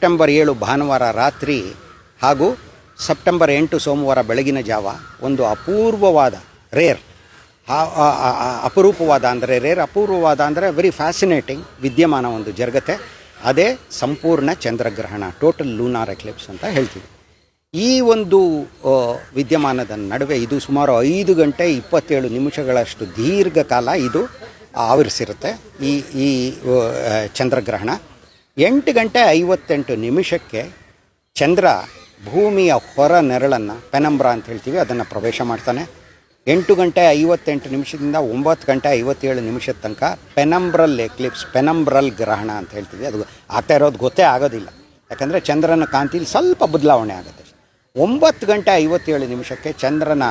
September 7 ಭಾನುವಾರ ರಾತ್ರಿ ಹಾಗೂ ಸೆಪ್ಟೆಂಬರ್ 8 ಸೋಮವಾರ ಬೆಳಗಿನ ಜಾವ ಒಂದು ಅಪೂರ್ವವಾದ ಅಪರೂಪವಾದ ಅಂದರೆ ಅಪೂರ್ವವಾದ ಅಂದರೆ ವೆರಿ ಫ್ಯಾಸಿನೇಟಿಂಗ್ ವಿದ್ಯಮಾನ ಒಂದು ಜರುಗತ್ತೆ. ಅದೇ ಸಂಪೂರ್ಣ ಚಂದ್ರಗ್ರಹಣ, ಟೋಟಲ್ ಲೂನಾರ್ ಎಕ್ಲಿಪ್ಸ್ ಅಂತ ಹೇಳ್ತೀವಿ. ಈ ಒಂದು ವಿದ್ಯಮಾನದ ನಡುವೆ ಇದು ಸುಮಾರು 5 ಗಂಟೆ 27 ನಿಮಿಷಗಳಷ್ಟು ದೀರ್ಘಕಾಲ ಇದು ಆವರಿಸಿರುತ್ತೆ. ಈ ಚಂದ್ರಗ್ರಹಣ 8 ಗಂಟೆ 58 ನಿಮಿಷಕ್ಕೆ ಚಂದ್ರ ಭೂಮಿಯ ಹೊರ ನೆರಳನ್ನು, ಪೆನಂಬ್ರಾ ಅಂತ ಹೇಳ್ತೀವಿ, ಅದನ್ನು ಪ್ರವೇಶ ಮಾಡ್ತಾನೆ. 8 ಗಂಟೆ 58 ನಿಮಿಷದಿಂದ 9 ಗಂಟೆ 57 ನಿಮಿಷದ ತನಕ ಪೆನಂಬ್ರಲ್ ಎಕ್ಲಿಪ್ಸ್, ಪೆನಂಬ್ರಲ್ ಗ್ರಹಣ ಅಂತ ಹೇಳ್ತೀವಿ. ಅದು ಆಗ್ತಾ ಇರೋದು ಗೊತ್ತೇ ಆಗೋದಿಲ್ಲ, ಯಾಕಂದರೆ ಚಂದ್ರನ ಕಾಂತಿಲಿ ಸ್ವಲ್ಪ ಬದಲಾವಣೆ ಆಗುತ್ತೆ. 9 ಗಂಟೆ 57 ನಿಮಿಷಕ್ಕೆ ಚಂದ್ರನ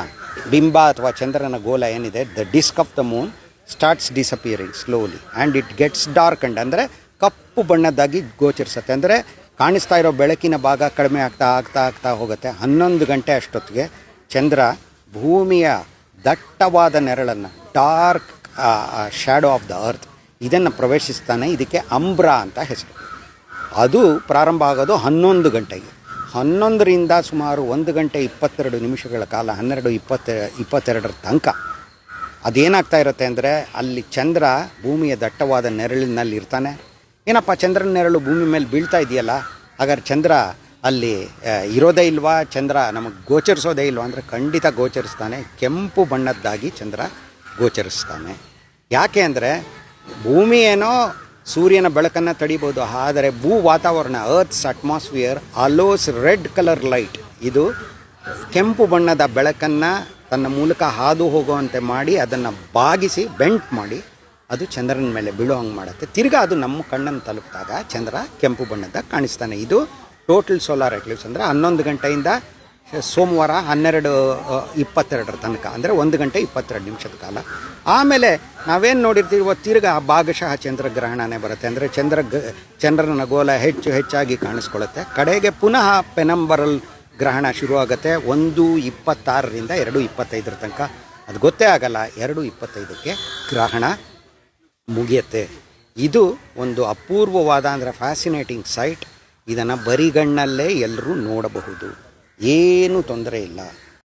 ಬಿಂಬ ಅಥವಾ ಚಂದ್ರನ ಗೋಲ ಏನಿದೆ, the disc of the moon starts disappearing slowly and it gets dark and ಅಂದರೆ ಕಪ್ಪು ಬಣ್ಣದ್ದಾಗಿ ಗೋಚರಿಸುತ್ತೆ. ಅಂದರೆ ಕಾಣಿಸ್ತಾ ಇರೋ ಬೆಳಕಿನ ಭಾಗ ಕಡಿಮೆ ಆಗ್ತಾ ಹೋಗುತ್ತೆ. 11 ಗಂಟೆ ಅಷ್ಟೊತ್ತಿಗೆ ಚಂದ್ರ ಭೂಮಿಯ ದಟ್ಟವಾದ ನೆರಳನ್ನು, dark shadow of the earth, ಇದನ್ನು ಪ್ರವೇಶಿಸ್ತಾನೆ. ಇದಕ್ಕೆ ಅಂಬ್ರಾ ಅಂತ ಹೆಸರು. ಅದು ಪ್ರಾರಂಭ ಆಗೋದು 11 ಗಂಟೆಗೆ. 11ರಿಂದ ಸುಮಾರು 1 ಗಂಟೆ 22 ನಿಮಿಷಗಳ ಕಾಲ, 12:22 ತನಕ ಅದೇನಾಗ್ತಾ ಇರುತ್ತೆ ಅಂದರೆ, ಅಲ್ಲಿ ಚಂದ್ರ ಭೂಮಿಯ ದಟ್ಟವಾದ ನೆರಳಿನಲ್ಲಿ ಇರ್ತಾನೆ. ಏನಪ್ಪ ಚಂದ್ರನ ನೆರಳು ಭೂಮಿ ಮೇಲೆ ಬೀಳ್ತಾ ಇದೆಯಲ್ಲ, ಹಾಗಾದ್ರೆ ಚಂದ್ರ ಅಲ್ಲಿ ಇರೋದೇ ಇಲ್ವಾ, ಚಂದ್ರ ನಮಗೆ ಗೋಚರಿಸೋದೇ ಇಲ್ವಾ ಅಂದರೆ ಖಂಡಿತ ಗೋಚರಿಸ್ತಾನೆ. ಕೆಂಪು ಬಣ್ಣದ್ದಾಗಿ ಚಂದ್ರ ಗೋಚರಿಸ್ತಾನೆ. ಯಾಕೆ ಅಂದರೆ ಭೂಮಿ ಏನೋ ಸೂರ್ಯನ ಬೆಳಕನ್ನು ತಡಿಬೋದು, ಆದರೆ ಭೂ ವಾತಾವರಣ, earth's atmosphere allows red colour light, ಇದು ಕೆಂಪು ಬಣ್ಣದ ಬೆಳಕನ್ನು ತನ್ನ ಮೂಲಕ ಹಾದು ಹೋಗುವಂತೆ ಮಾಡಿ ಅದನ್ನು ಬಾಗಿಸಿ ಬೆಂಟ್ ಮಾಡಿ ಅದು ಚಂದ್ರನ ಮೇಲೆ ಬೀಳೋ ಹಂಗೆ ಮಾಡುತ್ತೆ. ತಿರ್ಗಾ ಅದು ನಮ್ಮ ಕಣ್ಣನ್ನು ತಲುಪಿದಾಗ ಚಂದ್ರ ಕೆಂಪು ಬಣ್ಣದ ಕಾಣಿಸ್ತಾನೆ. ಇದು ಟೋಟಲ್ ಸೋಲಾರ್ ಎಕ್ಲಿಪ್ಸ್. ಅಂದರೆ 11 ಗಂಟೆಯಿಂದ ಸೋಮವಾರ 12:22 ತನಕ, ಅಂದರೆ 1 ಗಂಟೆ 22 ನಿಮಿಷದ ಕಾಲ. ಆಮೇಲೆ ನಾವೇನು ನೋಡಿರ್ತೀವೋ ತಿರ್ಗಾ ಭಾಗಶಃ ಚಂದ್ರಗ್ರಹಣನೇ ಬರುತ್ತೆ. ಅಂದರೆ ಚಂದ್ರನ ಗೋಲ ಹೆಚ್ಚಾಗಿ ಕಾಣಿಸ್ಕೊಳ್ಳುತ್ತೆ. ಕಡೆಗೆ ಪುನಃ ಪೆನಂಬರಲ್ ಗ್ರಹಣ ಶುರುವಾಗುತ್ತೆ 1:26ರಿಂದ 2:25 ತನಕ. ಅದು ಗೊತ್ತೇ ಆಗಲ್ಲ. 2:25ಕ್ಕೆ ಗ್ರಹಣ ಮುಗಿಯುತ್ತೆ. ಇದು ಒಂದು ಅಪೂರ್ವವಾದ ಅಂದರೆ ಫ್ಯಾಸಿನೇಟಿಂಗ್ ಸೈಟ್. ಇದನ್ನು ಬರಿಗಣ್ಣಲ್ಲೇ ಎಲ್ಲರೂ ನೋಡಬಹುದು, ಏನೂ ತೊಂದರೆ ಇಲ್ಲ.